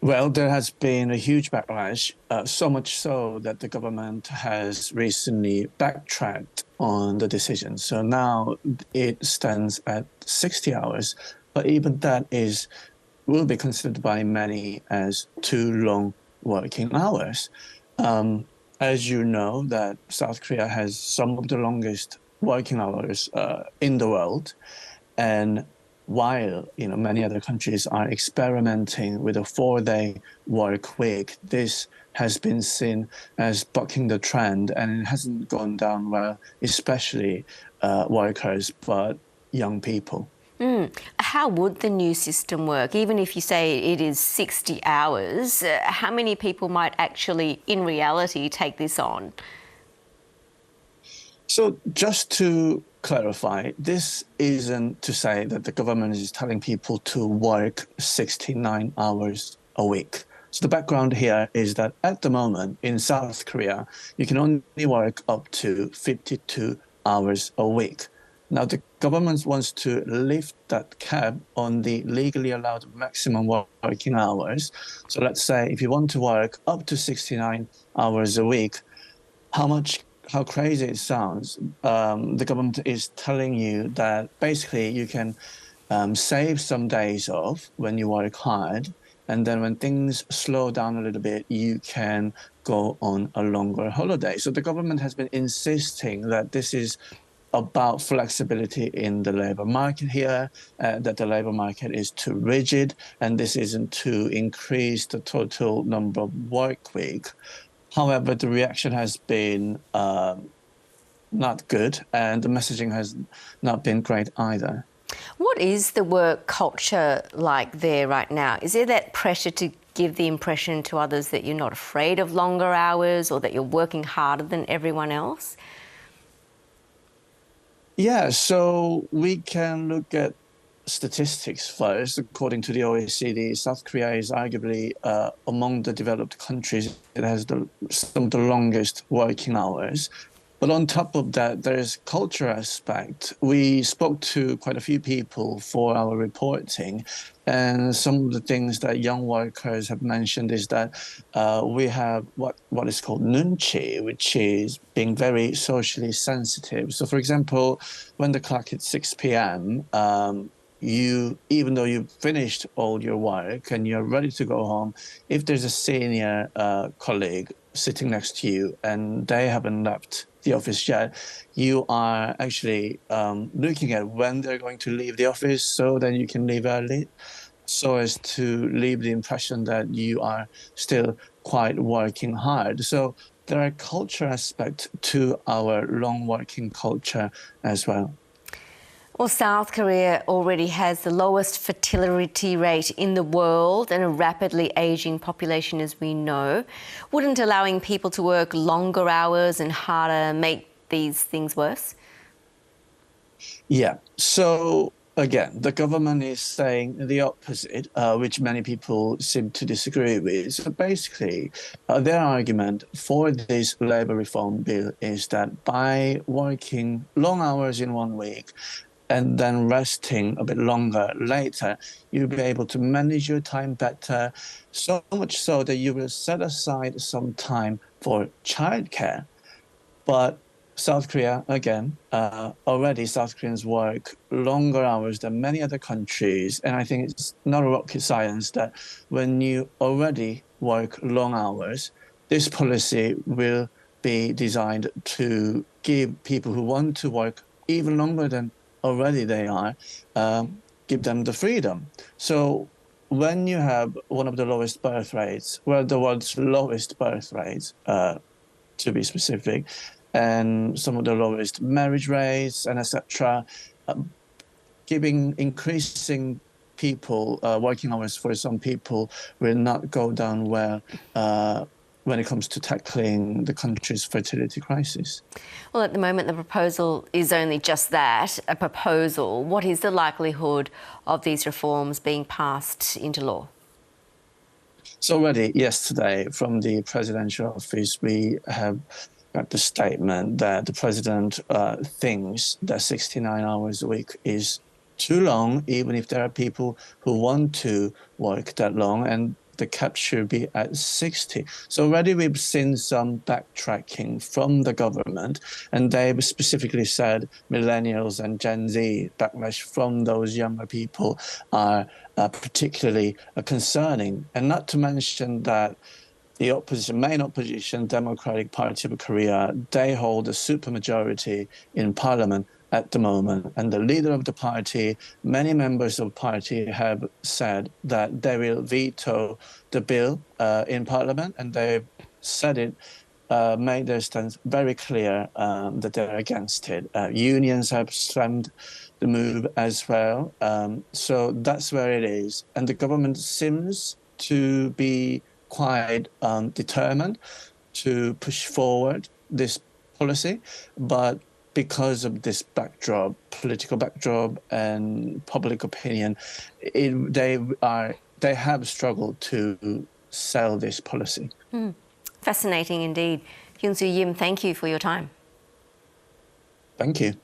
Well, there has been a huge backlash, so much so that the government has recently backtracked on the decision. So now it stands at 60 hours, but even that is will be considered by many as too long working hours. Um, as you know, that South Korea has some of the longest working hours in the world, and while many other countries are experimenting with a 4-day work week, this has been seen as bucking the trend, and it hasn't gone down well, especially workers, but young people. How would the new system work? Even if you say it is 60 hours, how many people might actually, in reality, take this on? So just to clarify, this isn't to say that the government is telling people to work 69 hours a week. So the background here is that at the moment in South Korea, you can only work up to 52 hours a week. Now, the government wants to lift that cap on the legally allowed maximum working hours. So let's say if you want to work up to 69 hours a week, how crazy it sounds. The government is telling you that basically you can save some days off when you work hard, and then when things slow down a little bit, you can go on a longer holiday. So the government has been insisting that this is about flexibility in the labor market here, that the labor market is too rigid, and this isn't to increase the total number of work week. However, the reaction has been not good, and the messaging has not been great either. What is the work culture like there right now? Is there that pressure to give the impression to others that you're not afraid of longer hours or that you're working harder than everyone else? Yeah, so we can look at statistics first. According to the OECD, South Korea is arguably among the developed countries. It has some of the longest working hours. But on top of that, there's culture aspect. We spoke to quite a few people for our reporting, and some of the things that young workers have mentioned is that we have what is called nunchi, which is being very socially sensitive. So, for example, when the clock hits 6 p.m., you even though you've finished all your work and you're ready to go home, if there's a senior colleague sitting next to you and they haven't left the office yet, you are actually looking at when they're going to leave the office so then you can leave early, so as to leave the impression that you are still quite working hard. So there are culture aspects to our long working culture as well. Well, South Korea already has the lowest fertility rate in the world and a rapidly ageing population, as we know. Wouldn't allowing people to work longer hours and harder make these things worse? Yeah. So again, the government is saying the opposite, which many people seem to disagree with. So basically, their argument for this labor reform bill is that by working long hours in one week and then resting a bit longer later, you'll be able to manage your time better, so much so that you will set aside some time for childcare. But South Korea, again, already South Koreans work longer hours than many other countries. And I think it's not a rocket science that when you already work long hours, this policy will be designed to give people who want to work even longer than already they are, give them the freedom. So when you have one of the lowest birth rates, well, the world's lowest birth rates, to be specific, and some of the lowest marriage rates and etc. Giving increasing people working hours for some people will not go down well when it comes to tackling the country's fertility crisis. Well, at the moment, the proposal is only just that, a proposal. What is the likelihood of these reforms being passed into law? So already yesterday from the presidential office, we have got the statement that the president thinks that 69 hours a week is too long, even if there are people who want to work that long. And the cap should be at 60. So already we've seen some backtracking from the government, and they've specifically said millennials and Gen Z backlash from those younger people are particularly concerning. And not to mention that the main opposition, Democratic Party of Korea, they hold a supermajority in parliament at the moment. And the leader of the party, many members of the party have said that they will veto the bill in parliament, and they've said it, made their stance very clear that they're against it. Unions have slammed the move as well. So that's where it is. And the government seems to be quite determined to push forward this policy, but because of this backdrop, political backdrop, and public opinion, they have struggled to sell this policy. Fascinating indeed. Hyunsu Yim, thank you for your time. Thank you.